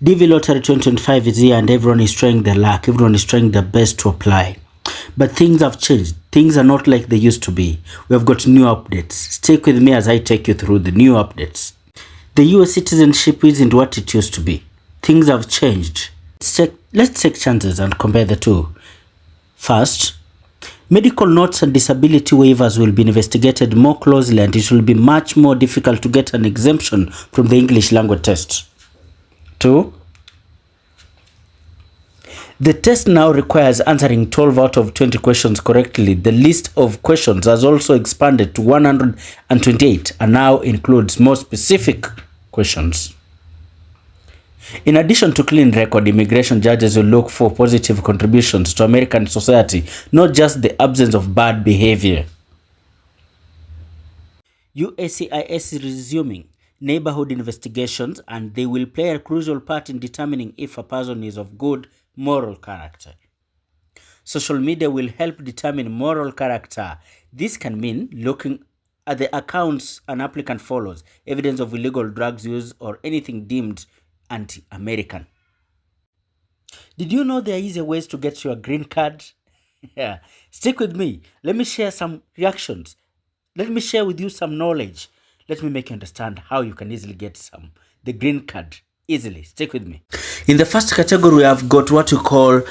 DV Lottery 2025 is here and everyone is trying their luck. Everyone is trying their best to apply. But things have changed. Things are not like they used to be. We have got new updates. Stick with me as I take you through the new updates. The US citizenship isn't what it used to be. Things have changed. Let's take chances and compare the two. First, medical notes and disability waivers will be investigated more closely and it will be much more difficult to get an exemption from the English language test. 2. The test now requires answering 12 out of 20 questions correctly. The list of questions has also expanded to 128 and now includes more specific questions. In addition to clean record, immigration judges will look for positive contributions to American society, not just the absence of bad behavior. USCIS is resuming neighborhood investigations and they will play a crucial part in determining if a person is of good moral character. Social media will help determine moral character. This can mean looking at the accounts an applicant follows, evidence of illegal drugs use, or anything deemed anti-American. Did you know there are easier ways to get your green card? Yeah, stick with me. Let me share some reactions. Let me share with you some knowledge. Let me make you understand how you can easily get the green card easily. Stick with me. In the first category, we have got what we call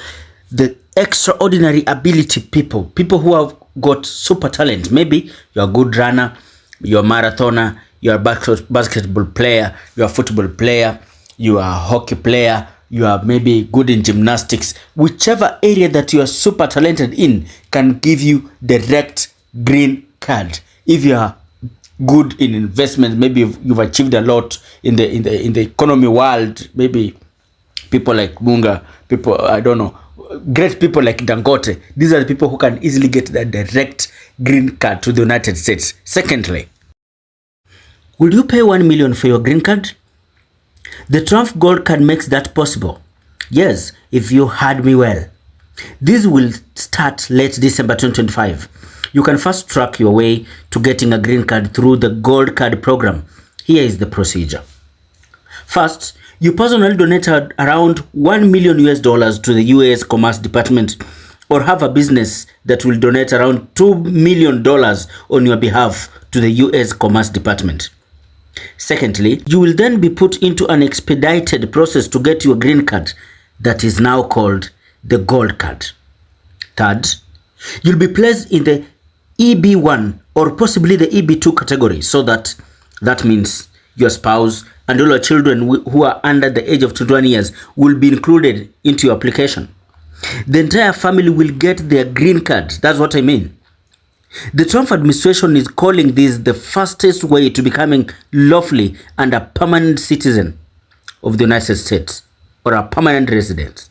the extraordinary ability people. People who have got super talent. Maybe you're a good runner, you're a marathoner, you're a basketball player, you're a football player, you are a hockey player, you are maybe good in gymnastics. Whichever area that you are super talented in can give you direct green card. If you are good in investment, maybe you've achieved a lot in the economy world, maybe people like Munga, people, I don't know, great people like Dangote. These are the people who can easily get that direct green card to the United States. Secondly, will you pay $1 million for your green card? The Trump Gold Card makes that possible. Yes, if you heard me well. This will start late December 2025. You can fast track your way to getting a green card through the Gold Card program. Here is the procedure. First, you personally donate around $1 million to the US Commerce Department, or have a business that will donate around $2 million on your behalf to the US Commerce Department. Secondly, you will then be put into an expedited process to get your green card that is now called the Gold Card. Third, you'll be placed in the EB1 or possibly the EB2 category, so that means your spouse and all your children who are under the age of 21 years will be included into your application. The entire family will get their green card. That's what I mean. The Trump administration is calling this the fastest way to becoming lawfully and a permanent citizen of the United States, or a permanent resident.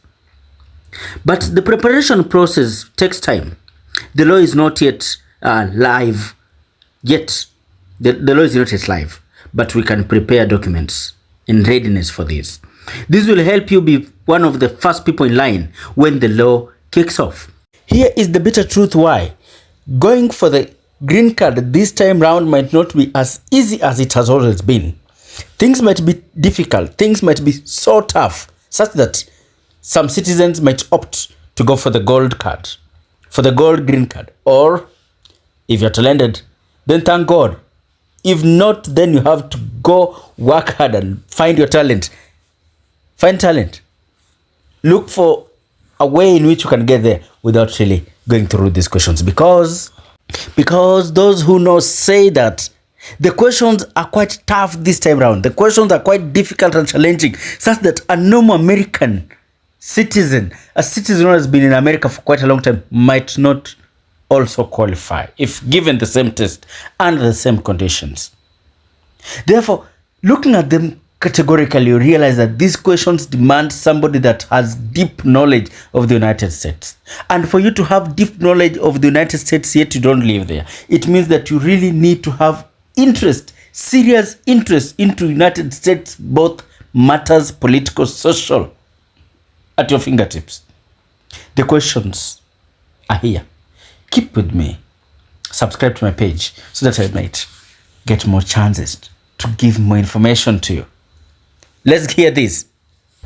But the preparation process takes time. The law is not yet live yet. The law is not yet live, but we can prepare documents in readiness for this. This will help you be one of the first people in line when the law kicks off. Here is the bitter truth why going for the green card this time round might not be as easy as it has always been. Things might be difficult. Things might be so tough, such that some citizens might opt to go for the gold card, for the gold green card. Or if you're talented, then thank God. If not, then you have to go work hard and find your talent. Find talent. Look for a way in which you can get there without really going through these questions. Because those who know say that the questions are quite tough this time around. The questions are quite difficult and challenging, such that a normal American citizen, a citizen who has been in America for quite a long time, might not also qualify if given the same test and the same conditions. Therefore, looking at them categorically, you realize that these questions demand somebody that has deep knowledge of the United States. And for you to have deep knowledge of the United States yet you don't live there, it means that you really need to have interest, serious interest into United States, both matters, political, social, at your fingertips. The questions are here. Keep with me. Subscribe to my page so that I might get more chances to give more information to you. Let's hear this.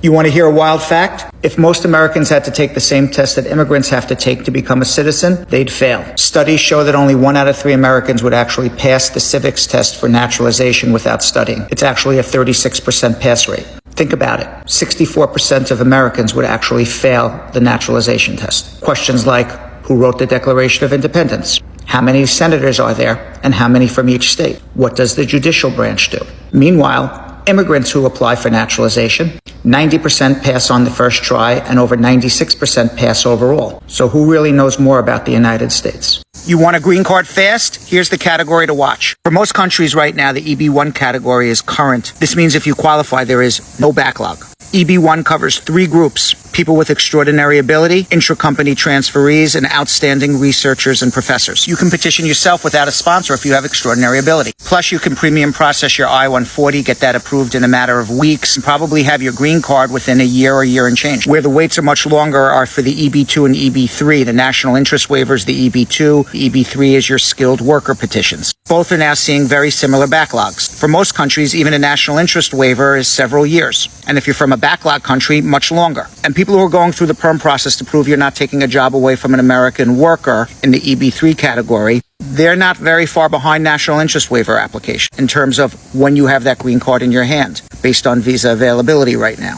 You want to hear a wild fact? If most Americans had to take the same test that immigrants have to take to become a citizen, they'd fail. Studies show that only 1 out of 3 Americans would actually pass the civics test for naturalization without studying. It's actually a 36% pass rate. Think about it. 64% of Americans would actually fail the naturalization test. Questions like, who wrote the Declaration of Independence? How many senators are there, and how many from each state? What does the judicial branch do? Meanwhile, immigrants who apply for naturalization, 90% pass on the first try and over 96% pass overall. So who really knows more about the United States? You want a green card fast? Here's the category to watch. For most countries right now, the EB1 category is current. This means if you qualify, there is no backlog. EB1 covers 3 groups: people with extraordinary ability, intra-company transferees, and outstanding researchers and professors. You can petition yourself without a sponsor if you have extraordinary ability. Plus, you can premium process your I-140, get that approved in a matter of weeks, and probably have your green card within a year or year and change. Where the waits are much longer are for the EB2 and EB3. The national interest waiver is the EB2. The EB3 is your skilled worker petitions. Both are now seeing very similar backlogs. For most countries, even a national interest waiver is several years. And if you're from a backlog country, much longer. And people who are going through the perm process to prove you're not taking a job away from an American worker in the EB3 category, they're not very far behind national interest waiver application in terms of when you have that green card in your hand, based on visa availability right now.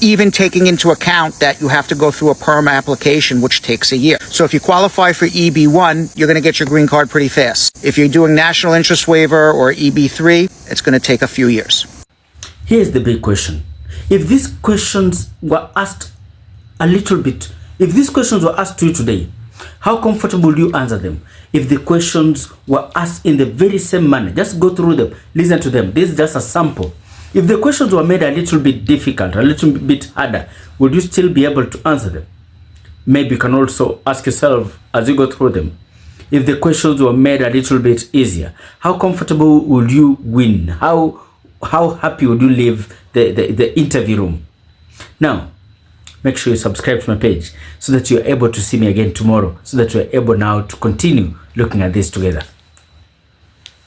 Even taking into account that you have to go through a perm application, which takes a year. So if you qualify for EB1, you're going to get your green card pretty fast. If you're doing national interest waiver or EB3, it's going to take a few years. Here's the big question. If these questions were asked if these questions were asked to you today, how comfortable would you answer them? If the questions were asked in the very same manner, just go through them, listen to them. This is just a sample. If the questions were made a little bit difficult, a little bit harder, would you still be able to answer them? Maybe you can also ask yourself as you go through them, if the questions were made a little bit easier, how comfortable would you win? How happy would you leave the interview room? Now, make sure you subscribe to my page so that you're able to see me again tomorrow, so that you're able now to continue looking at this together.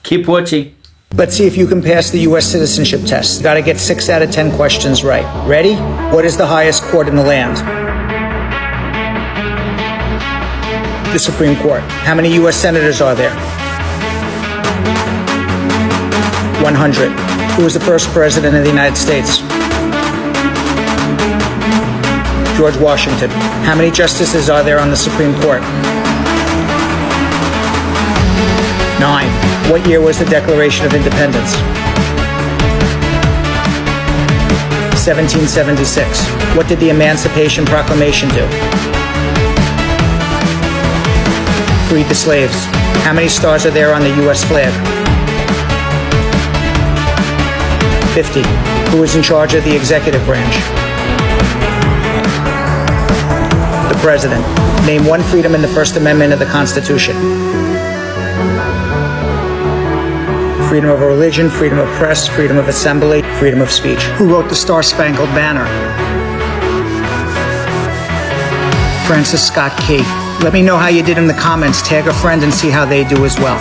Keep watching. Let's see if you can pass the U.S. citizenship test. You got to get 6 out of 10 questions right. Ready? What is the highest court in the land? The Supreme Court. How many U.S. senators are there? 100. Who was the first president of the United States? George Washington. How many justices are there on the Supreme Court? 9. What year was the Declaration of Independence? 1776. What did the Emancipation Proclamation do? Freed the slaves. How many stars are there on the U.S. flag? 50. Who is in charge of the executive branch? The President. Name one freedom in the First Amendment of the Constitution. Freedom of religion, freedom of press, freedom of assembly, freedom of speech. Who wrote the Star-Spangled Banner? Francis Scott Key. Let me know how you did in the comments. Tag a friend and see how they do as well.